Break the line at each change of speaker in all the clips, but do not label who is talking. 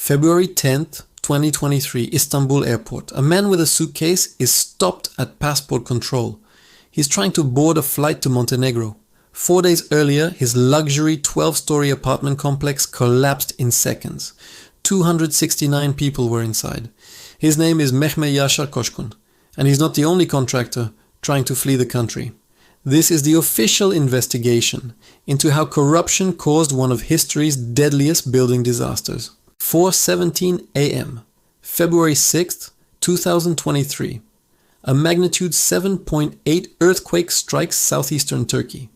February 10th, 2023, Istanbul airport. A man with a suitcase is stopped at passport control. He's trying to board a flight to Montenegro. 4 days earlier, his luxury 12-story apartment complex collapsed in seconds. 269 people were inside. His name is Mehmet Yaşar Koşkun, and he's not the only contractor trying to flee the country. This is the official investigation into how corruption caused one of history's deadliest building disasters. 4:17 a.m., February 6th, 2023. A magnitude 7.8 earthquake strikes southeastern Turkey.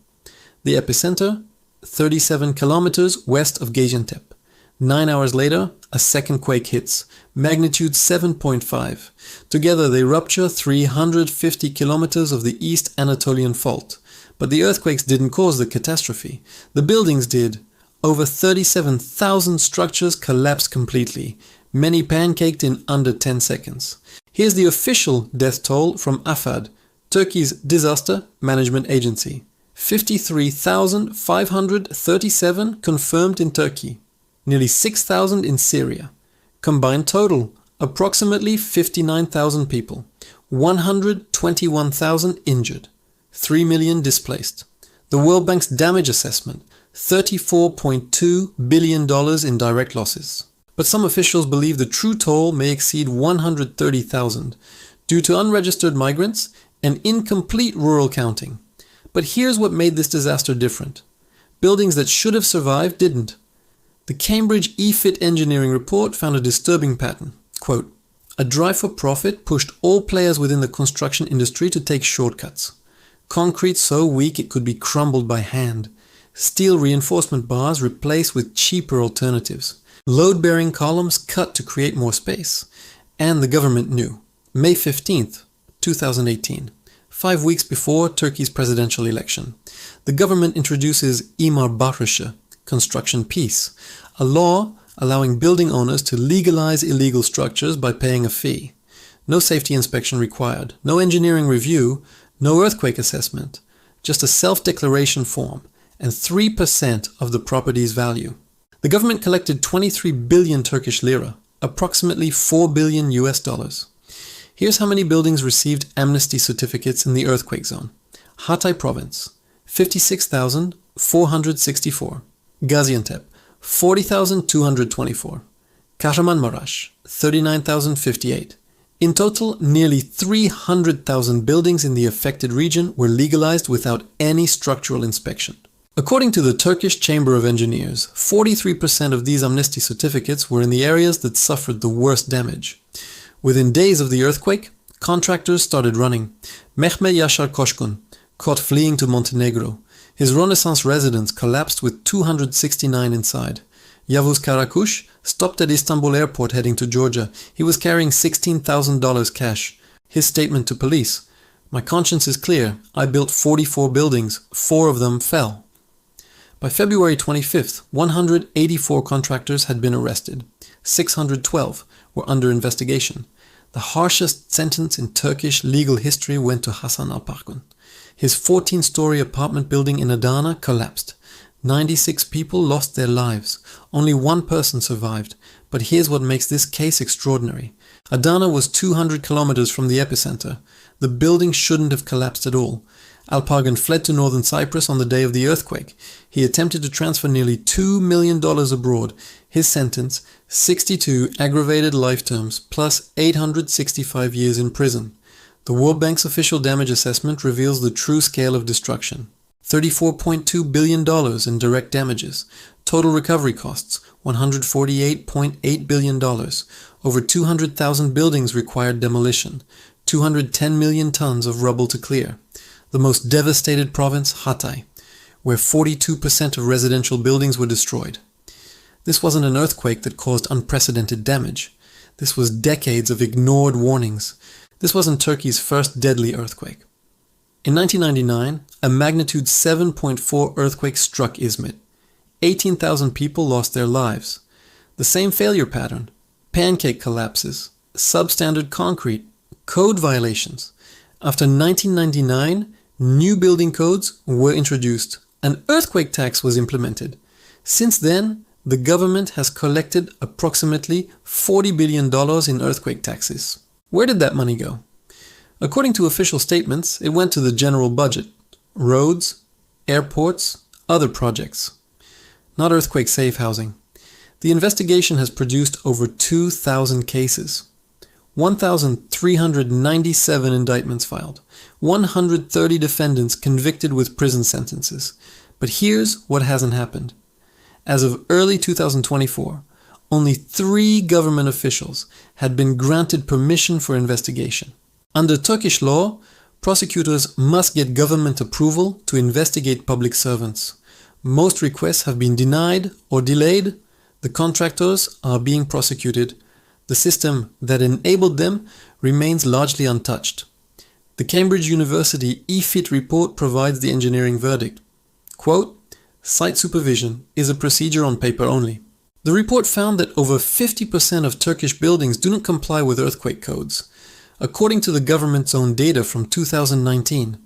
The epicenter, 37 kilometers west of Gaziantep. 9 hours later, a second quake hits, magnitude 7.5. Together they rupture 350 kilometers of the East Anatolian Fault. But the earthquakes didn't cause the catastrophe. The buildings did. Over 37,000 structures collapsed completely, many pancaked in under 10 seconds. Here's the official death toll from AFAD, Turkey's Disaster Management Agency. 53,537 confirmed in Turkey. Nearly 6,000 in Syria. Combined total, approximately 59,000 people. 121,000 injured. 3 million displaced. The World Bank's damage assessment, $34.2 billion in direct losses. But some officials believe the true toll may exceed 130,000 due to unregistered migrants and incomplete rural counting. But here's what made this disaster different. Buildings that should have survived didn't. The Cambridge EEFIT Engineering Report found a disturbing pattern. Quote, "A drive for profit pushed all players within the construction industry to take shortcuts. Concrete so weak it could be crumbled by hand. Steel reinforcement bars replaced with cheaper alternatives. Load-bearing columns cut to create more space. And the government knew. May 15th, 2018, 5 weeks before Turkey's presidential election. The government introduces İmar Barışı, construction peace, a law allowing building owners to legalize illegal structures by paying a fee. No safety inspection required, no engineering review, no earthquake assessment, just a self-declaration form and 3% of the property's value. The government collected 23 billion Turkish lira, approximately $4 billion US. Here's how many buildings received Amnesty certificates in the earthquake zone. Hatay Province, 56,464. Gaziantep, 40,224. Kahramanmaraş, 39,058. In total, nearly 300,000 buildings in the affected region were legalized without any structural inspection. According to the Turkish Chamber of Engineers, 43% of these amnesty certificates were in the areas that suffered the worst damage. Within days of the earthquake, contractors started running. Mehmet Yaşar Koşkun, caught fleeing to Montenegro. His Renaissance residence collapsed with 269 inside. Yavuz Karakuş stopped at Istanbul airport heading to Georgia. He was carrying $16,000 cash. His statement to police: "My conscience is clear. I built 44 buildings. 4 of them fell." By February 25th, 184 contractors had been arrested. 612 were under investigation. The harshest sentence in Turkish legal history went to Hasan Alparslan. His 14-story apartment building in Adana collapsed. 96 people lost their lives. Only one person survived. But here's what makes this case extraordinary. Adana was 200 kilometers from the epicenter. The building shouldn't have collapsed at all. Alparslan fled to northern Cyprus on the day of the earthquake. He attempted to transfer nearly $2 million abroad. His sentence, 62 aggravated life terms plus 865 years in prison. The World Bank's official damage assessment reveals the true scale of destruction. $34.2 billion in direct damages. Total recovery costs, $148.8 billion. Over 200,000 buildings required demolition. 210 million tons of rubble to clear. The most devastated province, Hatay, where 42% of residential buildings were destroyed. This wasn't an earthquake that caused unprecedented damage. This was decades of ignored warnings. This wasn't Turkey's first deadly earthquake. In 1999, a magnitude 7.4 earthquake struck Izmit. 18,000 people lost their lives. The same failure pattern: pancake collapses, substandard concrete, code violations. After 1999, new building codes were introduced. An earthquake tax was implemented. Since then, the government has collected approximately $40 billion in earthquake taxes. Where did that money go? According to official statements, it went to the general budget, roads, airports, other projects. Not earthquake-safe housing. The investigation has produced over 2,000 cases, 1,397 indictments filed, 130 defendants convicted with prison sentences. But here's what hasn't happened. As of early 2024, only 3 government officials had been granted permission for investigation. Under Turkish law, prosecutors must get government approval to investigate public servants. Most requests have been denied or delayed. The contractors are being prosecuted. The system that enabled them remains largely untouched. The Cambridge University EEFIT report provides the engineering verdict. Quote, "Site supervision is a procedure on paper only." The report found that over 50% of Turkish buildings do not comply with earthquake codes. According to the government's own data from 2019,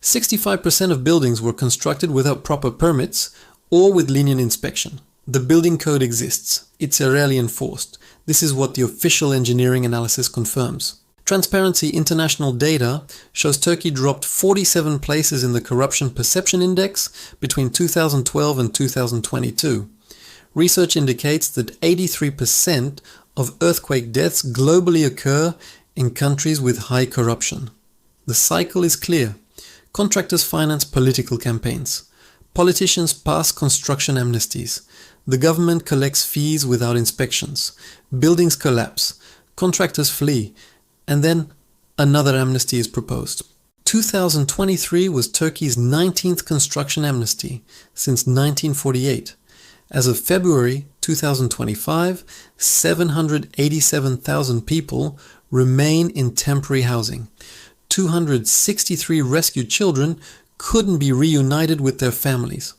65% of buildings were constructed without proper permits or with lenient inspection. The building code exists. It's rarely enforced. This is what the official engineering analysis confirms. Transparency International data shows Turkey dropped 47 places in the Corruption Perception Index between 2012 and 2022. Research indicates that 83% of earthquake deaths globally occur in countries with high corruption. The cycle is clear. Contractors finance political campaigns. Politicians pass construction amnesties. The government collects fees without inspections. Buildings collapse. Contractors flee. And then another amnesty is proposed. 2023 was Turkey's 19th construction amnesty since 1948. As of February 2025, 787,000 people remain in temporary housing. 263 rescued children couldn't be reunited with their families.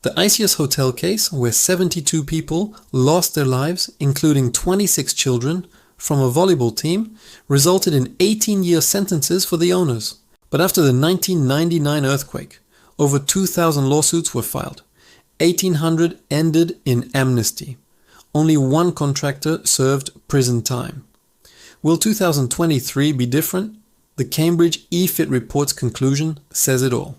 The ICS hotel case, where 72 people lost their lives, including 26 children, from a volleyball team, resulted in 18-year sentences for the owners. But after the 1999 earthquake, over 2,000 lawsuits were filed. 1,800 ended in amnesty. Only 1 contractor served prison time. Will 2023 be different? The Cambridge EEFIT report's conclusion says it all.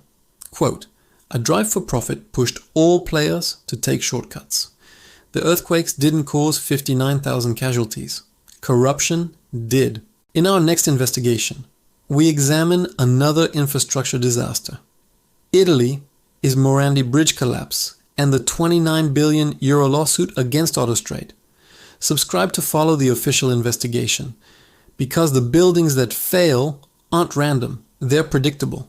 Quote, "A drive for profit pushed all players to take shortcuts. The earthquakes didn't cause 59,000 casualties. Corruption did." In our next investigation, we examine another infrastructure disaster. Italy is Morandi Bridge collapse and the €29 billion lawsuit against Autostrade. Subscribe to follow the official investigation, because the buildings that fail aren't random, they're predictable.